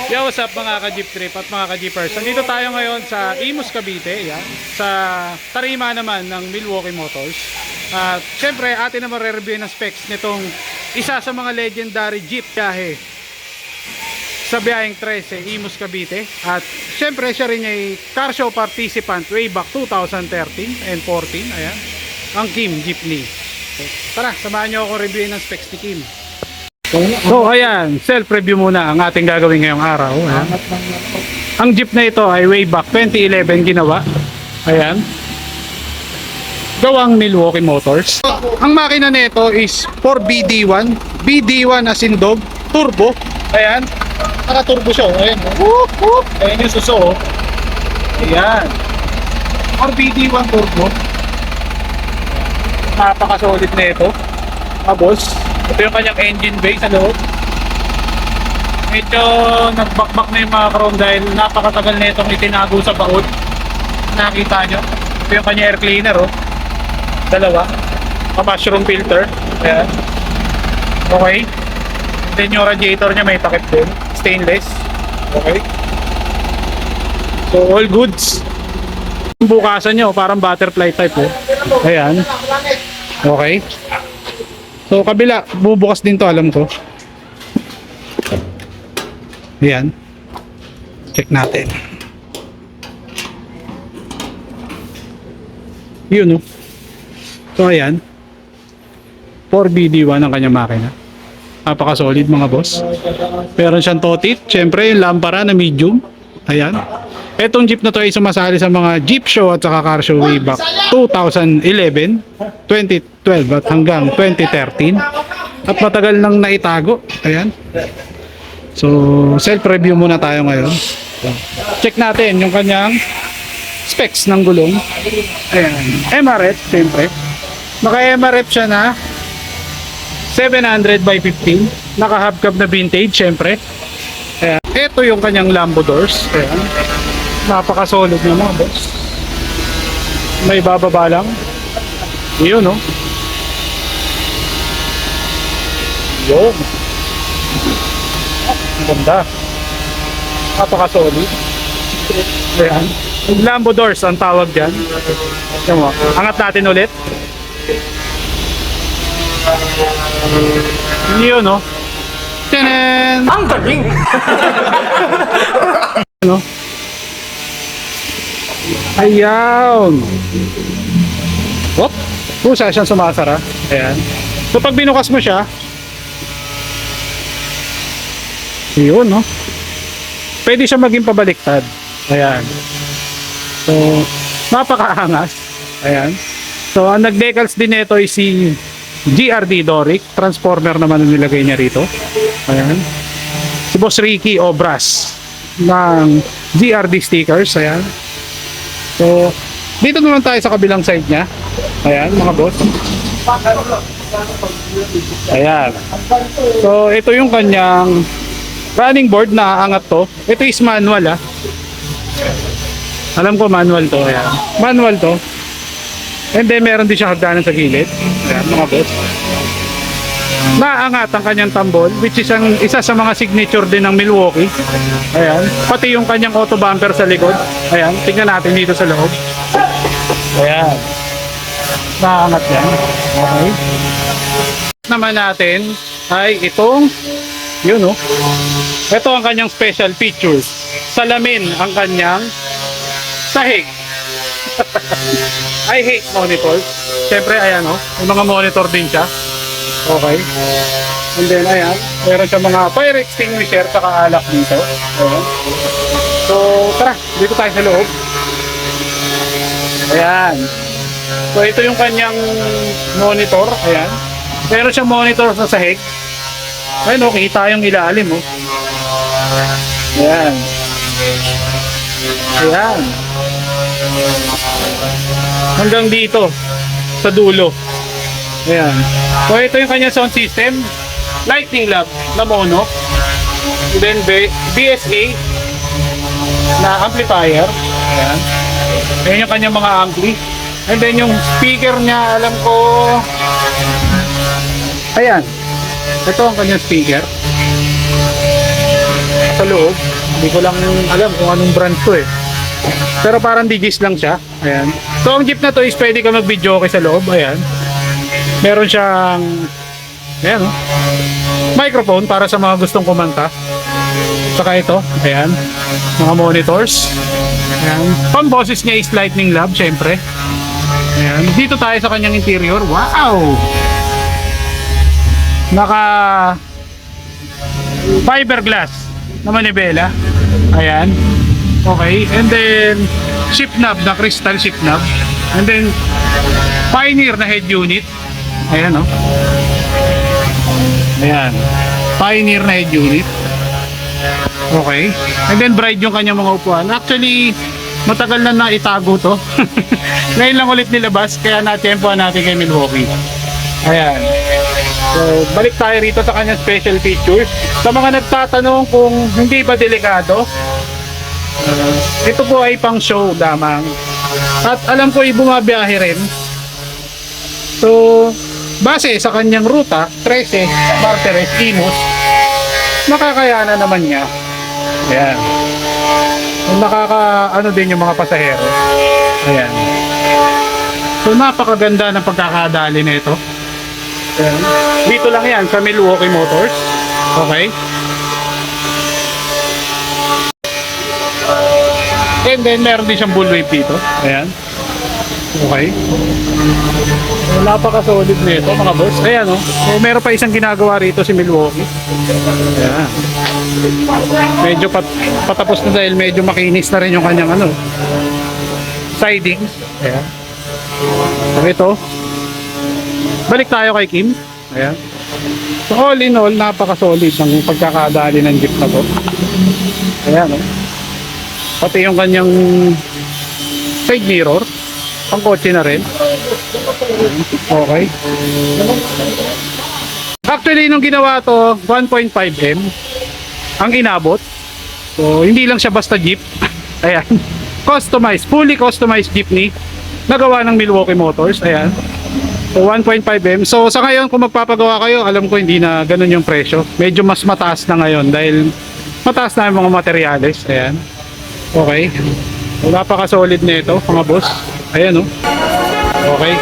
Yo, what's up mga ka-Jeep Trip at mga ka-Jeepers? Nandito tayo ngayon sa Imus, Cavite, yan, sa tarima naman ng Milwaukee Motors. At syempre, atin naman re-review ng specs nitong isa sa mga legendary Jeep biyahe sa biyaheng 13, Imus, Cavite. At syempre, siya rin ay car show participant way back 2013 and 14. Ayan, ang Kim Jeepney. Tara, samahan nyo ako reviewin ng specs ni Kim. So ayan, self-review muna ang ating gagawin ngayong araw. Ayan. Ang Jeep na ito ay way back 2011 ginawa. Ayan. Gawang Milwaukee Motors. Ang makina nito is 4BD1. BD1 as in dog, turbo. Ayan. Naka-turbo siya. Ayan. Whoop, whoop. Ayan yung suso. Ayan. 4BD1 turbo. Napaka-solid na ito. Boss. Ito yung kanyang engine bay sa loob. Medyo nagbakbak na yung mga chrome dahil napakatagal na itong itinago sa baon. Nakita nyo. Ito yung kanyang air cleaner, oh. Dalawa. Mushroom filter. Ayan. Okay. Then yung radiator niya may takip din. Stainless. Okay. So all goods. Yung bukasan nyo parang butterfly type, oh. Ayan. Okay. So kabila, bubukas din to, alam ko. Ayan. Check natin. Yun, oh. So ayan. 4BD1 ang kanyang makina. Napaka-solid mga boss. Meron siyang totit. Siyempre, yung lampara na medium. Ayan. Etong jeep na to ay sumasali sa mga jeep show at saka car show way back 2011, 2012 at hanggang 2013. At matagal nang naitago. Ayan. So, self-review muna tayo ngayon. Check natin yung kanyang specs ng gulong. Ayan. MRF, siyempre. Naka-MRF siya na 700 by 15. Naka-hubcap na vintage, siyempre. Ayan. Ito yung kanyang Lambo doors. Ayan. Napaka-solid niya mga boss. May bababa lang. Yun, no? Yun. Ganda. Napaka-solid. Ayan. Lambo doors ang tawag dyan. Yan mo. Angat natin ulit. Yun, no? Tenen! Ang galing! Ano? Ayan. Whoop. Pusa siyang sumasara. Ayan. So pag binukas mo siya, yun, no? Pwede siya maging pabaliktad. Ayan. So, napakaangas. Ayan. So, ang nag-decals din nito ay si GRD Doric. Transformer naman ang nilagay niya rito. Ayan. Si Boss Ricky Obras ng GRD stickers. Ayan. So, dito naman tayo sa kabilang side niya. Ayan, mga boss. Ayan. So, ito yung kanyang running board na angat to. Ito is manual, ah. Alam ko manual to. Ayan. Manual to. And then, meron din siya hagdanan sa gilid. Ayan, mga boss. Naangat ang kanyang tambol, which is ang isa sa mga signature din ng Milwaukee. Ayan. Pati yung kanyang auto bumper sa likod. Ayan. Tingnan natin dito sa loob. Ayan. Naangat yan. Okay. Naman natin ay itong yun, oh. Ito ang kanyang special features. Salamin ang kanyang sahig. I hate monitors. Siyempre, ayan, oh. May mga monitor din siya. Okay. And then, ayan. Meron siya mga fire extinguisher sa kaalak dito. Ayan. So, tara. Dito tayo sa loob. Ayan. So, ito yung kanyang monitor. Ayan. Meron siyang monitor sa sahig. Ayan, oh. Kita yung ilalim, oh. Ayan. Ayan. Hanggang dito. Sa dulo. Ayan. So ito yung kanyang sound system. Lightning lamp na mono. And then BSA na amplifier. Ayan. Ayan yung kanyang mga ampli. And then yung speaker niya, alam ko. Ayan. Ito ang kanyang speaker. Sa loob. Hindi ko lang alam kung anong brand to eh. Pero parang digis lang siya. Ayan. So ang jeep na to is pwede ka mag-video okay sa loob. Ayan. Meron siyang ayan, oh, microphone para sa mga gustong kumanta. Saka ito, ayan, mga monitors. Ayan. Pang-boses niya is Lightning Lab, syempre. Ayan. Dito tayo sa kanyang interior. Wow! Naka fiberglass na manibela. Ayan. Okay. And then shift knob na crystal shift knob. And then Pioneer na head unit. Ayan, oh. Ayan. Pioneer na head unit. Okay. And then bright yung kanyang mga upuan. Actually, matagal na naitago to. Ngayon lang ulit nilabas, kaya natempohan natin kay Milwaukee. Ayan. So, balik tayo rito sa kanyang special features. Sa mga nagtatanong kung hindi ba delikado, ito po ay pang show lamang. At alam ko ay bumabiyahe rin. So, base sa kanyang ruta, 13, Martires, Imus, nakakayanan naman niya. Ayan. Ano din yung mga pasahero. Ayan. So, napakaganda ng pagkakadali na ito. Ayan. Dito lang yan sa Milwaukee Motors. Okay. And then, meron din siyang bull wave dito. Ayan. Okay. So, napaka-solid nito mga boss. Ayan, oh. So, meron pa isang ginagawa rito si Milwaukee. Ayan. Medyo patapos na dahil medyo makinis na rin yung kanyang siding. Ayan. So, ito. Balik tayo kay Kim. Ayan. So, all in all, napaka-solid ng pagkakadali ng jeep na to. Ayan, oh. Pati yung kanyang side mirror. Pang kotse na rin. Okay. Actually, nung ginawa to, 1.5M ang inabot. So, hindi lang siya basta jeep. Ayan. Customized, fully customized jeepney. Nagawa ng Milwaukee Motors. Ayan. So, 1.5M. So, sa ngayon, kung magpapagawa kayo, alam ko hindi na ganun yung presyo. Medyo mas mataas na ngayon dahil mataas na yung mga materyales. Ayan. Okay. So, napaka-solid na ito, mga boss. Ayan, oh. Okay.